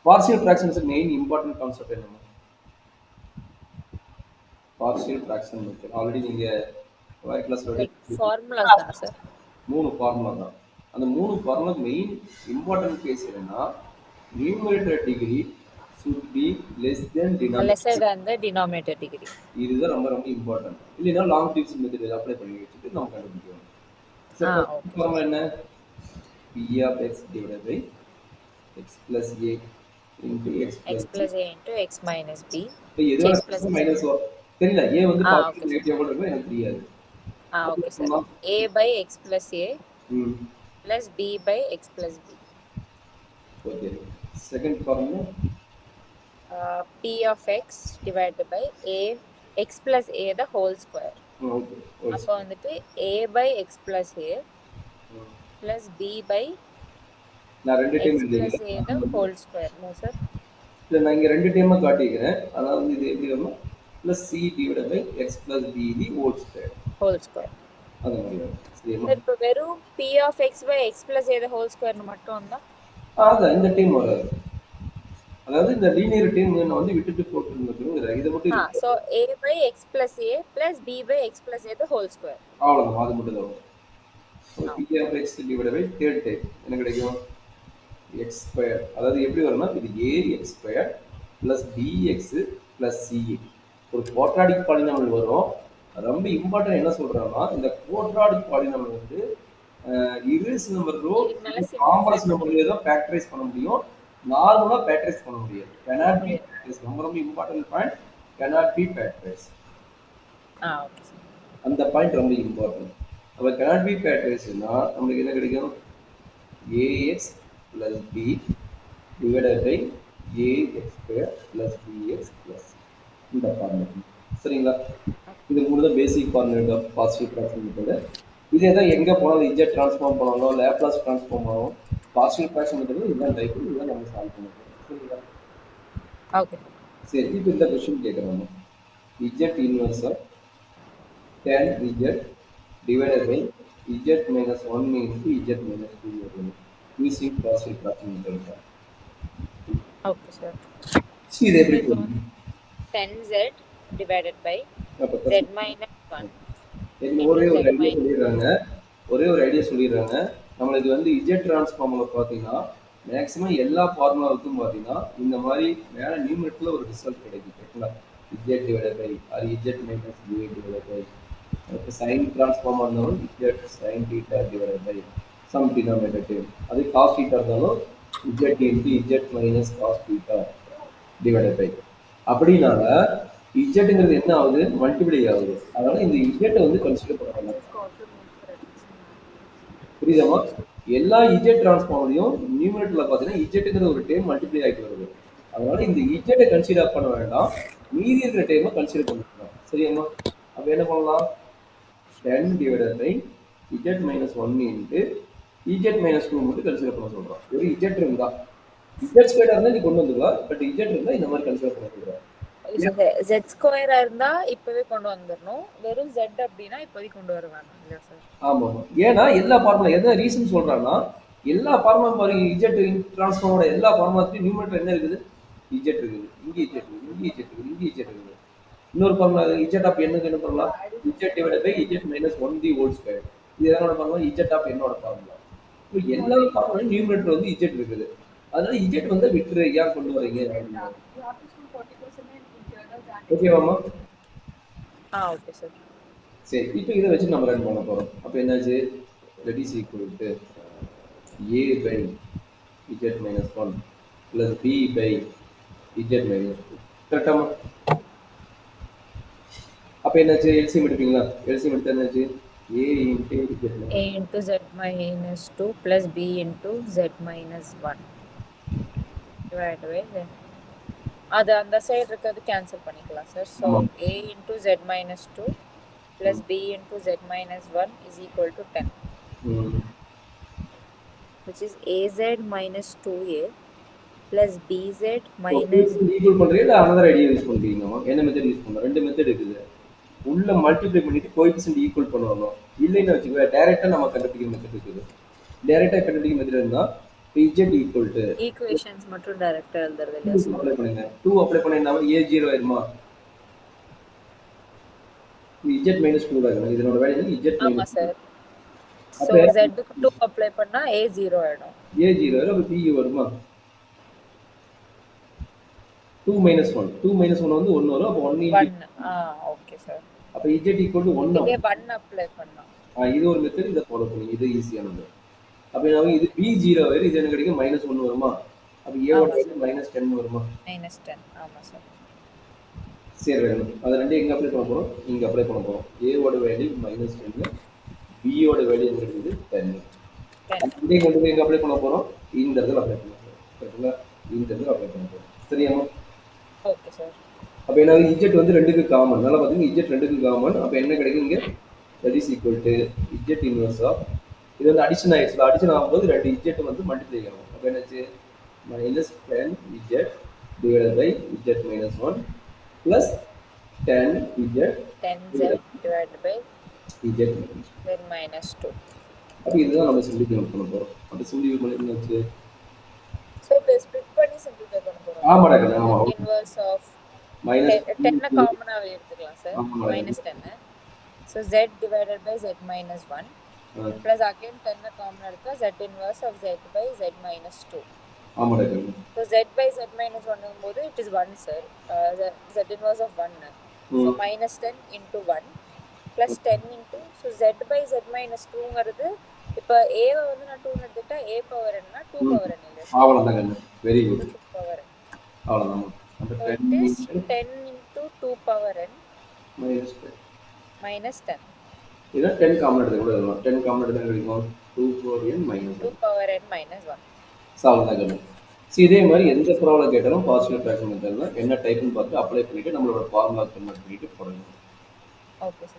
Partial fractions main important concept என்னமா? Partial fraction method. Already நீங்க கிளாஸ்ல Like formulas தானே சார்? 3 ஃபார்முலா தான். அந்த 3 ஃபார்முலா மெயின் இம்பார்ட்டன்ட் கேஸ் என்னன்னா numerator degree should be less than Lesser denominator. than the denominator degree. இதுதான் ரொம்ப ரொம்ப இம்பார்ட்டன்ட். இல்லைன்னா லாங் டிவிஷன் மெத்தட் அப்ளை பண்ணி வச்சுட்டு நம்ம கண்டுபிடிக்கணும். Sir Okay formula sir. என்ன? P of x divided by x plus a into x X plus b. plus a into x minus b. இப்போ எது X plus வேணா மைனஸ் தெரியல. ஏ வந்து okay பாசிட்டிவ் சார். நெகட்டிவ் எவ்வளவு இருக்கும் எனக்கு தெரியாது. Okay sir. அப்போ a by x plus a ம் plus b by x plus b. Okay. Second formula P of x divided by a x plus a the whole square. Okay. அப்போ வந்துட்டு a by x plus a plus b by நான் ரெண்டு time x plus a the எழுதிக்கிறேன். whole square. No sir. இல்லை நான் இங்கே ரெண்டு டைமாக காட்டிக்கிறேன். அதனால் வந்து இது எப்படி வரணும்? Plus c divide by x plus b the whole square. Whole square. அது மாதிரி வரும். சரியா? சார் இப்போ வெறும் p of x by x plus a the whole square மட்டும் வந்தா அதான் இந்த டைம் வராது. அதாவது இந்த லீனியர் டைம் நான் வந்து விட்டுட்டு போட்டுருந்துருக்கேன். இதை மட்டும் so a by x plus a plus b by x plus a the whole square. அவ்வளோதான். அது மட்டும் தான் வரும். p of x divide by third time என்ன கிடைக்கும்? X square. அதாவது எப்படி வரும்னா இது A X square plus B X plus C. ஒரு குவாட்ராடிக் பாலினாமல் வரும். ரொம்ப இம்பார்ட்டன்ட் என்ன சொல்றாங்கன்னா இந்த குவாட்ராடிக் பாலினாமல் வந்து இரிஸ் நம்பர் ரோ காம்ப்ளெக்ஸ் நம்பர்ல தான் ஃபேக்டரைஸ் பண்ண முடியும். நார்மலா ஃபேக்டரைஸ் பண்ண முடியாது. cannot be factorized. ரொம்ப ரொம்ப important point. cannot be factorized. Okay sir. அந்த பாயிண்ட் ரொம்ப இம்பார்ட்டன்ட். அப்ப cannot be factorizedனா நமக்கு என்ன கிடைக்கும்? ax plus b divided by ax square plus bx plus இந்த ஃபார்முலா. சரிங்களா? இது மூணு தான் basic formula of positive fraction method. இதே தான் எங்க போனாலும் இஜெட் ட்ரான்ஸ்ஃபார்ம் பண்ணாலும் லேப்லாஸ் ட்ரான்ஸ்ஃபார்ம் பண்ணாலும் பாசிட்டிவ் ஃபிராக்ஷன் மெத்தட் இதுதான் டைப். இதுதான் நம்ம சால்வ் பண்ண போறோம். சரிங்களா? ஓகே. சரி, இப்போ இந்த கொஸ்டின் கேட்குறாங்க. Z inverse of tan z divided by z minus 1 into z minus 2 using partial fraction method. Okay sir. See இது எப்படி போகுது? 10z divided by z minus 1. ஒரே ஒரு ஐடியா சொல்லிடுறாங்க. நம்மளுக்கு வந்து இஜெட் டிரான்ஸ்ஃபார்ம்ல பார்த்தீங்கன்னா மேக்ஸிமம் எல்லா ஃபார்முலாவுக்கும் பார்த்தீங்கன்னா இந்த மாதிரி மேலே நியூமரேட்டர்ல ஒரு ரிசல்ட் கிடைக்கும். சரிங்களா? Z divided by R Z minus A divided by sine டிரான்ஸ்ஃபார்மாக இருந்தாலும் Z sine theta divided by some denominator டேம். அது காஸ் தீட்டா இருந்தாலும் Z into Z minus cos theta divided by. அப்படின்னால இஜெட்ங்கிறது என்ன ஆகுது? மல்டிப்ளை ஆகுது. அதனால இந்த இஜெட்டை வந்து கன்சிடர் பண்ணலாம். புரியுதாமா? எல்லா இஜெட் டிரான்ஸ்ஃபார்ம்லையும் நியூமரேட்டர்ல பார்த்தீங்கன்னா இஜெட்டுங்கிற ஒரு டேம் மல்டிப்ளை ஆகிட்டு வருது. அதனால இந்த இஜெட்டை கன்சிடர் பண்ண வேண்டாம், மீதி இருக்கிற டேமை கன்சிடர் பண்ணிக்கலாம். சரியாம்மா? அப்போ என்ன பண்ணலாம்? 10 divided by Z minus 1 into Z minus 2 மட்டும் கன்சிடர் பண்ண சொல்கிறோம். ஒரு இஜெட் இருந்தா இஜெட் ஸ்கொயர் இருந்தால் நீ கொண்டு வந்துக்கலாம். பட் இஜெட் இருந்தால் இந்த மாதிரி கன்சிடர் பண்ண சொல்கிறோம். z ஸ்கொயரா இருந்தா இப்பவே கொண்டு வந்துடணும். வெறும் z அப்படின்னா இப்போதைக்கு கொண்டு வர வேணாம் இல்லையா சார்? ஆமா. ஏன்னா எல்லா ஃபார்முலா என்ன ரீசன் சொல்றாங்கன்னா எல்லா ஃபார்முலா மாதிரி இஜெட் டிரான்ஸ்ஃபார்மோட எல்லா ஃபார்முலாத்தையும் நியூமரேட்டர் என்ன இருக்குது? இஜெட் இருக்குது. இங்கே இஜெட் இருக்குது. இங்கே இஜெட் இருக்குது. இங்கே இஜெட் இருக்குது. இன்னொரு ஃபார்முலா இஜெட் ஆஃப் என்னக்கு என்ன பண்ணலாம்? Z divided by Z minus 1 the whole square. இது என்னோட ஃபார்முலா? இஜெட் ஆஃப் என்னோட ஃபார்முலா. இப்போ எல்லா ஃபார்முலாவும் நியூமரேட்டர் வந்து இஜெட் இருக்குது. அதனால இஜெட் வந்து விட்டுரு, ஏன் கொண்டு வரீங்க? ஓகேவாமா? Okay sir. சரி, இப்போ இதை வச்சு நம்ம ரன் பண்ண போறோம். அப்போ என்னாச்சு? that is equal to a by z minus 1 plus b by z minus 2. கரெக்டாமா? அப்போ என்னாச்சு? எல்சிஎம் எடுப்பீங்களா? எல்சிஎம் எடுத்தா என்னாச்சு? a into z minus 2 plus b into z minus 1 divided by z. அது அந்த சைடு இருக்கிறது கேன்சல் பண்ணிக்கலாம் sir. So a into z minus 2 plus b into z minus 1 is equal to 10. Which is az minus 2a plus bz minus equal பண்றீங்க இல்ல another idea use பண்றீங்கமா? என்ன method use பண்ணலாம்? ரெண்டு method இருக்குது. உள்ள multiply பண்ணிட்டு coefficient equal பண்ணனும். இல்லைன்னா வெச்சுக்கோ டைரக்ட்டா நம்ம கண்டுபிடிக்கிற மெத்தட் இருக்குது. டைரக்ட்டா கண்டுபிடிக்கிற மெத்தட் இருந்தா இஜெட் ஈக்குவல் டு ஈக்குவேஷன்ஸ் மட்டும் டைரக்டா எழுதுறது இல்லையா 2 சார்? அப்ளை பண்ணுங்க. 2 அப்ளை பண்ணீங்கன்னா A0 ஆயிருமா? இஜெட் மைனஸ் 2 தான் இருக்கணும். இதனோட வேல்யூ இஜெட் ஆமா மைனஸ் 2. சார். ஸோ அப்ப ஜெட்டுக்கு 2 அப்ளை பண்ணா A0 ஆயிடும். A0 வரும். அப்ப BU வருமா? 2 minus 1. 2 minus 1 வந்து 1 வரும். அப்ப 1 into 1. Okay sir. அப்ப Z equal to 1 இதே ஆகும். 1 அப்ளை பண்ணா. இது ஒரு மெத்தட். இதை ஃபாலோ பண்ணுங்க. இது ஈஸியானது. அப்ப என்ன இது B0 வரும். இது என்ன கிடைக்கும்? -1 வருமா? அப்ப A ஓட ஆமா வேல்யூ சார். -10 வருமா? -10. ஆமா சார். சரி வேணும். அது ரெண்டு எங்க அப்ளை பண்ண போறோம்? இங்க அப்ளை பண்ண போறோம். A ஓட வேல்யூ -10, B ஓட வேல்யூ என்ன இருக்குது? 10. 10. ரெண்டையும் கொண்டு போய் எங்க அப்ளை பண்ண போறோம்? இந்த இடத்துல அப்ளை பண்ண போறோம். சரிங்களா? இந்த இடத்துல அப்ளை பண்ண போறோம். சரியாமா? Okay sir. அப்ப என்ன இஜெட் வந்து ரெண்டுக்கு காமன். அதனால பாத்தீங்கன்னா இஜெட் ரெண்டுக்கு காமன். அப்ப என்ன கிடைக்கும் இங்க? that is equal to z inverse of இது வந்து அடிஷன் ஆயிடுச்சு. அடிஷன் ஆகும்போது ரெண்டு இஜெட் வந்து மல்டிப்ளை ஆகும். அப்ப என்னாச்சு? -10z divided by z minus 1 plus 10z 10z divided by z minus 2. அப்ப இதுதான் நம்ம சிம்பிளிஃபை பண்ண போறோம். அப்ப சிம்பிளிஃபை பண்ணி என்னாச்சு? ஸோ இப்போ ஸ்ப்ளிட் பண்ணி சிம்பிளிஃபை பண்ண போறோம். ஆமாடா கண்ணு. ஆமா. இன்வர்ஸ் ஆஃப் minus 10 காமனாவே எடுத்துக்கலாம் சார். ஆமாடா. -10. So z divided by z minus 1 plus again 10 காமனா எடுத்தா z inverse of z by z minus 2. ஆமாடா கண்ணு. So z by z minus 1 போது it is 1 sir. Z inverse of 1. So -10 into 1 plus 10 into so z by z minus 2ங்கிறது இப்போ a வை வந்து நான் 2 எடுத்துட்டா a power என்ன 2 பவர் என்ன இல்ல அவ்வளவுதான் கண்ணு. Very good. 2 பவர் அவ்வளவுதான். அப்ப 10 into 2 power n minus 10. 10. இதை 10 காமன் எடுத்து கூட எழுதலாம். 10 காமன் எடுத்து கிடைக்கும் 2 power n minus 2 power n minus 1. Solve தான் கண்ணு. இதே மாதிரி எந்த ப்ராப்ளம் கேட்டாலும் பாசிட்டிவ் ஃபிராக்ஷன் மெத்தட்ல என்ன டைப்னு பார்த்து அப்ளை பண்ணிட்டு நம்மளோட ஃபார்முலா கன்வெர்ட் பண்ணிட்டு போடணும். Okay sir.